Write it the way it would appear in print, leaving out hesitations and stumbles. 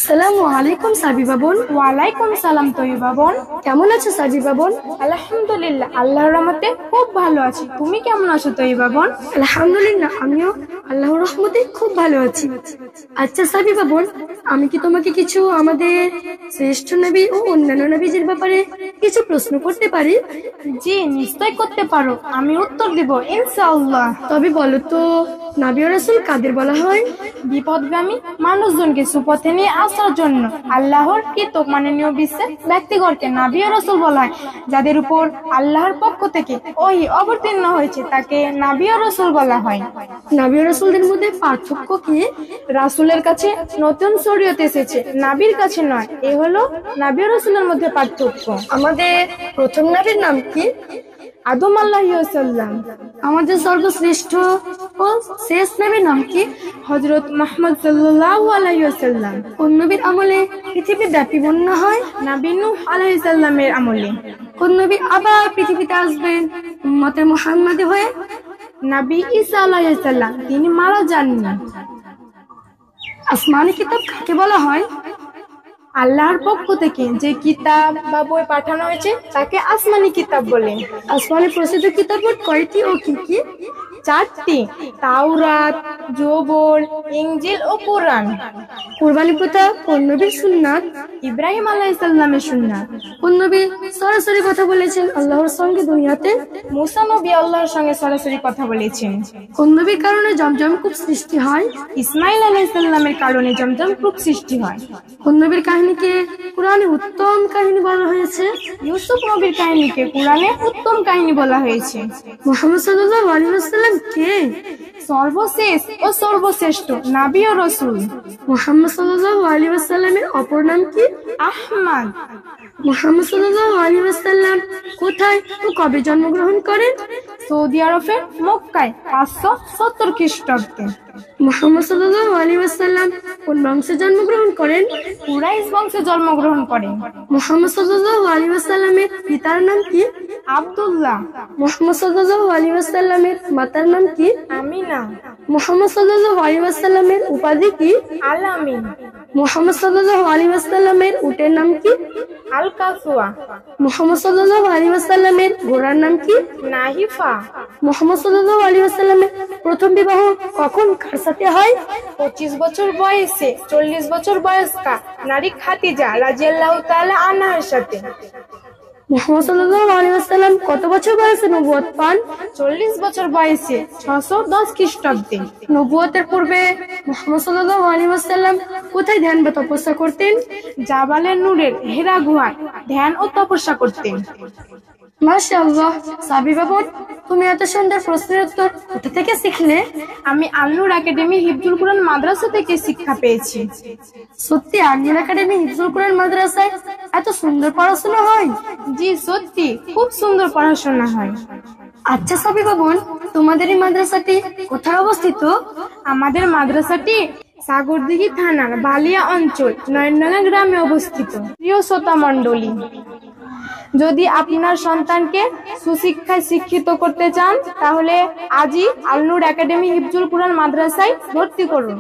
আসসালামু আলাইকুম সাবিবা বোন। ওয়ালাইকুম সালাম তৈবা বোন। কেমন আছো সাবিবা বোন? আলহামদুলিল্লাহ, আল্লাহর রহমতে খুব ভালো আছি। তুমি কেমন আছো তৈবা বোন? আলহামদুলিল্লাহ, আমিও আল্লাহর রহমতে খুব ভালো আছি। আচ্ছা সাবিবা বোন, আমি কি তোমাকে কিছু আমাদের শ্রেষ্ঠ নবী ও অন্যান্য নবীদের ব্যাপারে কিছু প্রশ্ন করতে পারি? জি, নিশ্চয় করতে পারো, আমি উত্তর দিব ইনশাআল্লাহ। তবে বলো তো, নবী ও রাসূল কাদের বলা হয়? বিপদগামী মানুষজনকে সুপথে নিয়ে আসার জন্য আল্লাহর কৃত মাননীয় বিশ্বের ব্যক্তিগণকে নবী ও রাসূল বলা হয়। যাদের উপর আল্লাহর পক্ষ থেকে ওহী অবতীর্ণ হয়েছে তাকে নবী ও রাসূল বলা হয়। নবী ও রাসূলদের মধ্যে পার্থক্য কি? রাসূলের কাছে নতুন শরীয়ত এসেছে, নবীর কাছে নয়। এ হলো নবী ও রাসূলের মধ্যে পার্থক্য। আমাদের প্রথম নবীর নাম কি? আদম আলাইহিস সালাম। আমাদের সর্বশ্রেষ্ঠ ও শেষ নবীর নাম কি? হযরত মুহাম্মদ সাল্লাল্লাহু আলাইহি ওয়াসাল্লাম। কোন নবীর আমলে পৃথিবী ব্যাপী বন্যা হয়? নবী নূহ আলাইহিস সালামের আমলে। কোন নবী আবার পৃথিবীতে আসবেন উম্মতে মুহাম্মাদি হয়ে? নবী ঈসা আলাইহিস সালাম, তিনি মারা যাননি। আসমানি কিতাব কাকে বলা হয়? আল্লাহর পক্ষ থেকে যে কিতাব বা বই পাঠানো হয়েছে তাকে আসমানি কিতাব বলে। আসমানি প্রসিদ্ধ কিতাব কয়টি ও কি কি? 4টি, তাওরাত, জবর, ইনজিল ও কোরআন। কুরবানি প্রথা কোন নবীর সুন্নাত? ইব্রাহিম আলাইহিস সালামের সুন্নাত। কোন নবী সরাসরি কথা বলেছেন আল্লাহর সঙ্গে দুনিয়াতে? মুসা নবী আল্লাহর সঙ্গে সরাসরি কথা বলেছেন। কোন নবীর কারণে জমজম কূপ সৃষ্টি হয়? ইসমাইল আলাইহিস সালামের কারণে জমজম কূপ সৃষ্টি হয়। কোন নবীর কাহিনীকে কুরআনে উত্তম কাহিনী বলা হয়েছে? ইউসুফ নবীর কাহিনীকে কুরআনে উত্তম কাহিনী বলা হয়েছে। মুহাম্মদ সাল্লাল্লাহু আলাইহি ওয়াসাল্লাম কে? সর্বশেষ ও সর্বশ্রেষ্ঠ নবী ও রাসূল। মুহাম্মদ সাল্লাল্লাহু আলাইহি ওয়াসাল্লামের অপর নাম কি? আহমদ। মুহাম্মদ সাল্লাল্লাহু আলাইহি ওয়াসাল্লাম কোথায় ও কবে জন্মগ্রহণ করেন? সৌদি আরবের মক্কায় 570 খ্রিস্টাব্দে। মুহাম্মদ সাল্লাল্লাহু আলাইহি ওয়াসাল্লাম কোন বংশে জন্মগ্রহণ করেন? কুরাইশ বংশে জন্মগ্রহণ করেন। মুহাম্মদ সাল্লাল্লাহু আলাইহি ওয়াসাল্লামের পিতার নাম কি? আব্দুল্লাহ। মুহাম্মদ সাল্লাল্লাহু আলাইহি ওয়াসাল্লামের মাতার নাম কি? আমিনা। মুহাম্মদ সাল্লাল্লাহু আলাইহি ওয়াসাল্লামের উপাধি কি? আল আমিন। মুহাম্মদ সাল্লাল্লাহু আলাইহি ওয়াসাল্লামের উটের নাম কি? আল কাসওয়া। মুহাম্মদ সাল্লাল্লাহু আলাইহি ওয়াসাল্লামের ঘোড়ার নাম কি? নাহিফা। মুহাম্মদ সাল্লাল্লাহু আলাইহি ওয়াসাল্লামের প্রথম বিবাহ কখন কার সাথে হয়? 25 বছর বয়সে 40 বছর বয়স্কা নারী খাদিজা রাদিয়াল্লাহু তাআলা আনহার সাথে। মুহাম্মদ সাল্লাল্লাহু আলাইহি ওয়াসাল্লাম কত বছর বয়সে নবুয়ত পান? 40 বছর বয়সে 610 খ্রিস্টাব্দে। নবুয়তের পূর্বে মুহাম্মদ সাল্লাল্লাহু আলাইহি ওয়াসাল্লাম কোথায় ধ্যান বা তপস্যা করতেন? জাবালে নূরের হেরা গুহায় ধ্যান ও তপস্যা করতেন। মাশাআল্লাহ। সাবিবা বোন, তুমি এত সুন্দর প্রশ্নের উত্তর কোথা থেকে শিখলে? আমি আল-নূর একাডেমি হিফজুল কুরআন মাদ্রাসা থেকে শিক্ষা পেয়েছি। সত্যি আল-নূর একাডেমি হিফজুল কুরআন মাদ্রাসায় এত সুন্দর পড়াশোনা হয়? জি সত্যি, খুব সুন্দর পড়াশোনা হয়। আচ্ছা সাবিবা বোন, তোমাদের এই মাদ্রাসাটি কোথায় অবস্থিত? আমাদের মাদ্রাসাটি সাগরদিঘি থানার বালিয়া অঞ্চল নয়নডাঙ্গা গ্রামে অবস্থিত। প্রিয় শ্রোতা মণ্ডলী, যদি আপনার সন্তানকে সুশিক্ষায় শিক্ষিত করতে চান তাহলে আজই আল-নূর একাডেমি হিফজুল কুরআন মাদ্রাসায় ভর্তি করুন।